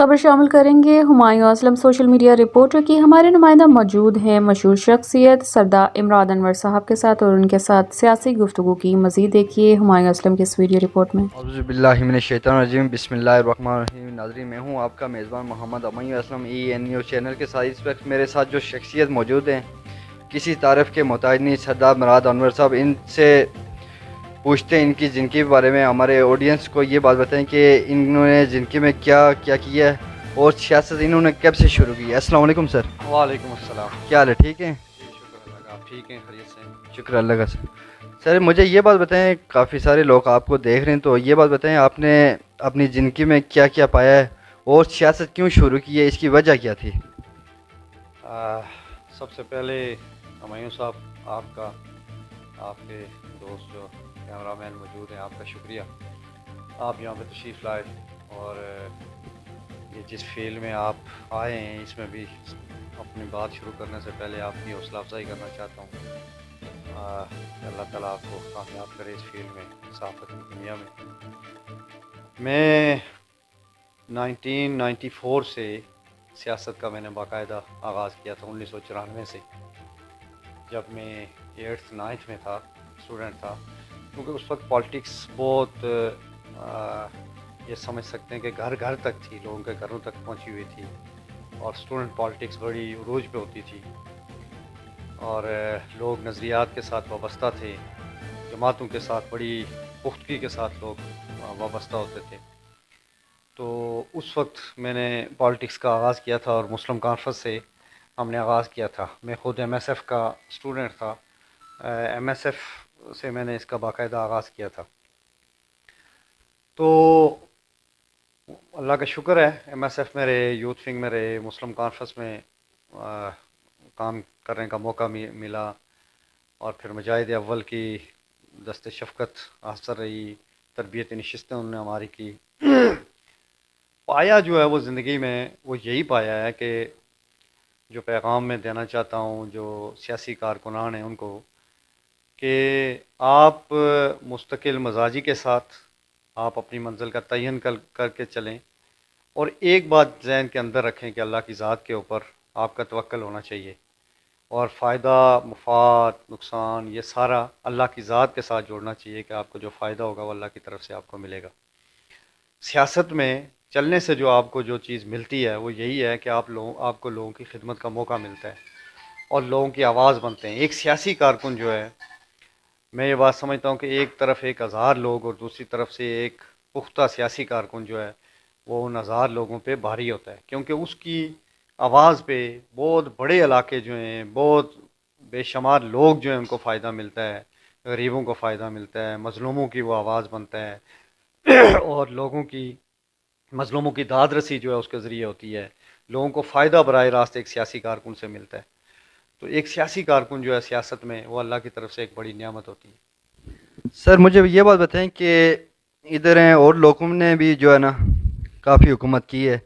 خبر شامل کریں گے Humayun Aslam social media reporter کی ہمارے نمائندہ موجود ہیں مشہور شخصیت سردار امراد انور صاحب کے ساتھ اور ان کے ساتھ سیاسی گفتگو کی مزید دیکھیے ہمایوں اسلم کی اس ویڈیو رپورٹ میں۔ اعوذ باللہ من الشیطان الرجیم، بسم اللہ الرحمن الرحیم۔ ناظرین، میں ہوں آپ کا میزبان Muhammad Humayun Aslam EN news channel کے ساتھ۔ اس وقت میرے ساتھ جو شخصیت موجود ہیں کسی تعارف کے محتاج نہیں، سردار امراد انور صاحب۔ ان سے پوچھتے ہیں ان کی زندگی کے بارے میں، ہمارے آڈینس کو یہ بات بتائیں کہ انہوں نے زندگی میں کیا کیا کیا ہے اور سیاست انہوں نے کب سے شروع کی ہے۔ السلام علیکم سر۔ وعلیکم السلام۔ کیا حال ہے؟ ٹھیک ہیں؟ جی شکر اللہ کا، آپ ٹھیک ہیں؟ خیریت سے؟ شکر اللہ کا سر۔ سر مجھے یہ بات بتائیں، کافی سارے لوگ آپ کو دیکھ رہے ہیں، تو یہ بات بتائیں آپ نے اپنی زندگی میں کیا کیا پایا ہے اور سیاست کیوں شروع کی ہے، اس کی وجہ کیا تھی؟ سب سے پہلے ہمایوں صاحب، آپ کا، آپ کے دوست جو کیمرہ مین موجود ہیں، آپ کا شکریہ۔ آپ یہاں پہ تشریف لائے اور یہ جس فیلڈ میں آپ آئے ہیں اس میں بھی اپنی بات شروع کرنے سے پہلے آپ کی حوصلہ افزائی کرنا چاہتا ہوں کہ اللہ تعالیٰ آپ کو کامیاب کرے اس فیلڈ میں، صحافت کی دنیا میں 1994 سے سیاست کا میں نے باقاعدہ آغاز کیا تھا، 1994 سے، جب میں 8th 9th میں تھا، اسٹوڈنٹ تھا، کیونکہ اس وقت پالیٹکس بہت یہ سمجھ سکتے ہیں کہ گھر گھر تک تھی، لوگوں کے گھروں تک پہنچی ہوئی تھی، اور اسٹوڈنٹ پالیٹکس بڑی عروج پہ ہوتی تھی اور لوگ نظریات کے ساتھ وابستہ تھے، جماعتوں کے ساتھ بڑی پختگی کے ساتھ لوگ وابستہ ہوتے تھے۔ تو اس وقت میں نے پالیٹکس کا آغاز کیا تھا اور مسلم کانفرنس سے ہم نے آغاز کیا تھا۔ میں خود MSF کا اسٹوڈنٹ تھا، MSF سے میں نے اس کا باقاعدہ آغاز کیا تھا۔ تو اللہ کا شکر ہے، MSF میں رہے، یوتھ ونگ میں رہے، مسلم کانفرنس میں کام کرنے کا موقع ملا، اور پھر مجاہد اول کی دست شفقت حاصل رہی، تربیتی نشستیں انہوں نے ہماری کی۔ پایا جو ہے وہ زندگی میں وہ یہی پایا ہے کہ جو پیغام میں دینا چاہتا ہوں جو سیاسی کارکنان ہیں ان کو، کہ آپ مستقل مزاجی کے ساتھ آپ اپنی منزل کا تعین کر کے چلیں، اور ایک بات ذہن کے اندر رکھیں کہ اللہ کی ذات کے اوپر آپ کا توکل ہونا چاہیے، اور فائدہ، مفاد، نقصان، یہ سارا اللہ کی ذات کے ساتھ جوڑنا چاہیے کہ آپ کو جو فائدہ ہوگا وہ اللہ کی طرف سے آپ کو ملے گا۔ سیاست میں چلنے سے جو آپ کو جو چیز ملتی ہے وہ یہی ہے کہ آپ کو لوگوں کی خدمت کا موقع ملتا ہے اور لوگوں کی آواز بنتے ہیں۔ ایک سیاسی کارکن جو ہے، میں یہ بات سمجھتا ہوں کہ ایک طرف 1000 لوگ اور دوسری طرف سے ایک پختہ سیاسی کارکن جو ہے وہ ان 1000 لوگوں پہ بھاری ہوتا ہے، کیونکہ اس کی آواز پہ بہت بڑے علاقے جو ہیں، بہت بے شمار لوگ جو ہیں ان کو فائدہ ملتا ہے، غریبوں کو فائدہ ملتا ہے، مظلوموں کی وہ آواز بنتا ہے اور مظلوموں کی داد رسی جو ہے اس کے ذریعے ہوتی ہے، لوگوں کو فائدہ براہ راست ایک سیاسی کارکن سے ملتا ہے۔ تو ایک سیاسی کارکن جو ہے سیاست میں، وہ اللہ کی طرف سے ایک بڑی نعمت ہوتی ہے۔ سر مجھے یہ بات بتائیں کہ ادھر ہیں اور لوگوں نے بھی جو ہے نا کافی حکومت کی ہے،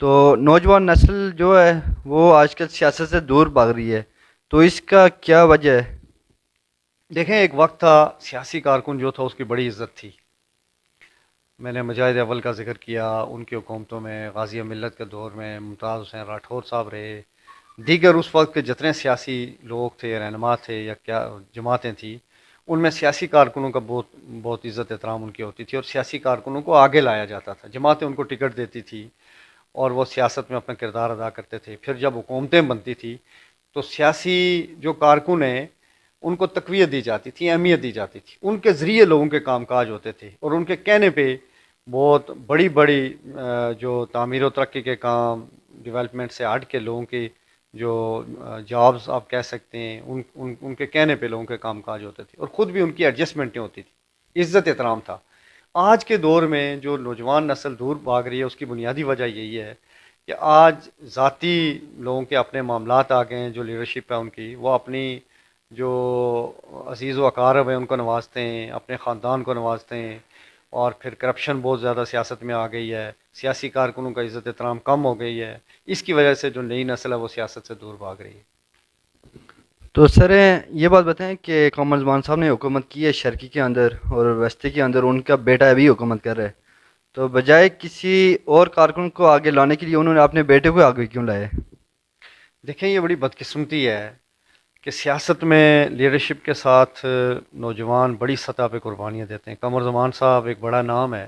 تو نوجوان نسل جو ہے وہ آج کل سیاست سے دور بھاگ رہی ہے، تو اس کا کیا وجہ ہے؟ دیکھیں، ایک وقت تھا سیاسی کارکن جو تھا اس کی بڑی عزت تھی۔ میں نے مجاہد اول کا ذکر کیا، ان کی حکومتوں میں، غازی ملت کے دور میں ممتاز حسین راٹھور صاحب رہے، دیگر اس وقت کے جتنے سیاسی لوگ تھے، رہنما تھے یا کیا جماعتیں تھیں، ان میں سیاسی کارکنوں کا بہت عزت احترام ان کی ہوتی تھی، اور سیاسی کارکنوں کو آگے لایا جاتا تھا، جماعتیں ان کو ٹکٹ دیتی تھی اور وہ سیاست میں اپنا کردار ادا کرتے تھے۔ پھر جب حکومتیں بنتی تھی تو سیاسی جو کارکن ہیں ان کو تقویت دی جاتی تھی، اہمیت دی جاتی تھی، ان کے ذریعے لوگوں کے کام کاج ہوتے تھے، اور ان کے کہنے پہ بہت بڑی بڑی جو تعمیر و ترقی کے کام، ڈیولپمنٹ سے ہٹ کے لوگوں کی جو جابز آپ کہہ سکتے ہیں، ان کے کہنے پہ لوگوں کے کام کاج ہوتے تھے، اور خود بھی ان کی ایڈجسٹمنٹیں ہوتی تھی، عزت احترام تھا۔ آج کے دور میں جو نوجوان نسل دور بھاگ رہی ہے اس کی بنیادی وجہ یہی ہے کہ آج ذاتی لوگوں کے اپنے معاملات آ گئے ہیں، جو لیڈرشپ ہے ان کی، وہ اپنی جو عزیز و اقارب ہیں ان کو نوازتے ہیں، اپنے خاندان کو نوازتے ہیں، اور پھر کرپشن بہت زیادہ سیاست میں آ گئی ہے، سیاسی کارکنوں کا عزت احترام کم ہو گئی ہے، اس کی وجہ سے جو نئی نسل ہے وہ سیاست سے دور بھاگ رہی ہے۔ تو سر یہ بات بتائیں کہ قمر زمان صاحب نے حکومت کی ہے شرقی کے اندر اور وسطی کے اندر، ان کا بیٹا بھی حکومت کر رہا ہے، تو بجائے کسی اور کارکن کو آگے لانے کے لیے انہوں نے اپنے بیٹے کو آگے کیوں لائے؟ دیکھیں یہ بڑی بدقسمتی ہے کہ سیاست میں لیڈرشپ کے ساتھ نوجوان بڑی سطح پہ قربانیاں دیتے ہیں. قمر زمان صاحب ایک بڑا نام ہے،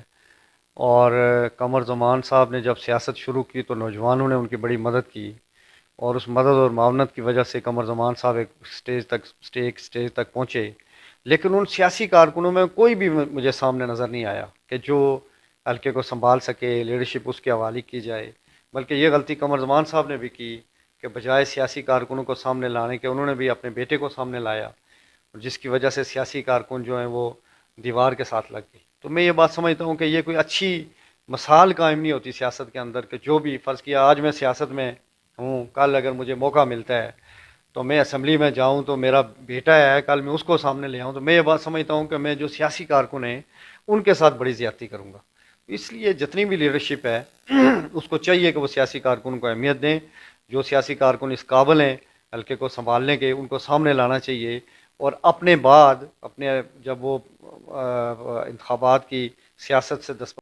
اور قمر زمان صاحب نے جب سیاست شروع کی تو نوجوانوں نے ان کی بڑی مدد کی، اور اس مدد اور معاونت کی وجہ سے قمر زمان صاحب ایک سٹیج تک پہنچے. لیکن ان سیاسی کارکنوں میں کوئی بھی مجھے سامنے نظر نہیں آیا کہ جو حلقے کو سنبھال سکے، لیڈرشپ اس کے حوالے کی جائے. بلکہ یہ غلطی قمر زمان صاحب نے بھی کی کہ بجائے سیاسی کارکنوں کو سامنے لانے کے انہوں نے بھی اپنے بیٹے کو سامنے لایا، جس کی وجہ سے سیاسی کارکن جو ہیں وہ دیوار کے ساتھ لگ گئی. تو میں یہ بات سمجھتا ہوں کہ یہ کوئی اچھی مثال قائم نہیں ہوتی سیاست کے اندر، کہ جو بھی فرض کیا آج میں سیاست میں ہوں، کل اگر مجھے موقع ملتا ہے تو میں اسمبلی میں جاؤں تو میرا بیٹا ہے، کل میں اس کو سامنے لے آؤں. تو میں یہ بات سمجھتا ہوں کہ میں جو سیاسی کارکن ہیں ان کے ساتھ بڑی زیادتی کروں گا. اس لیے جتنی بھی لیڈرشپ ہے اس کو چاہیے کہ وہ سیاسی کارکن کو اہمیت دیں. جو سیاسی کارکن اس قابل ہیں حلقے کو سنبھالنے کے، ان کو سامنے لانا چاہیے، اور اپنے بعد جب وہ انتخابات کی سیاست سے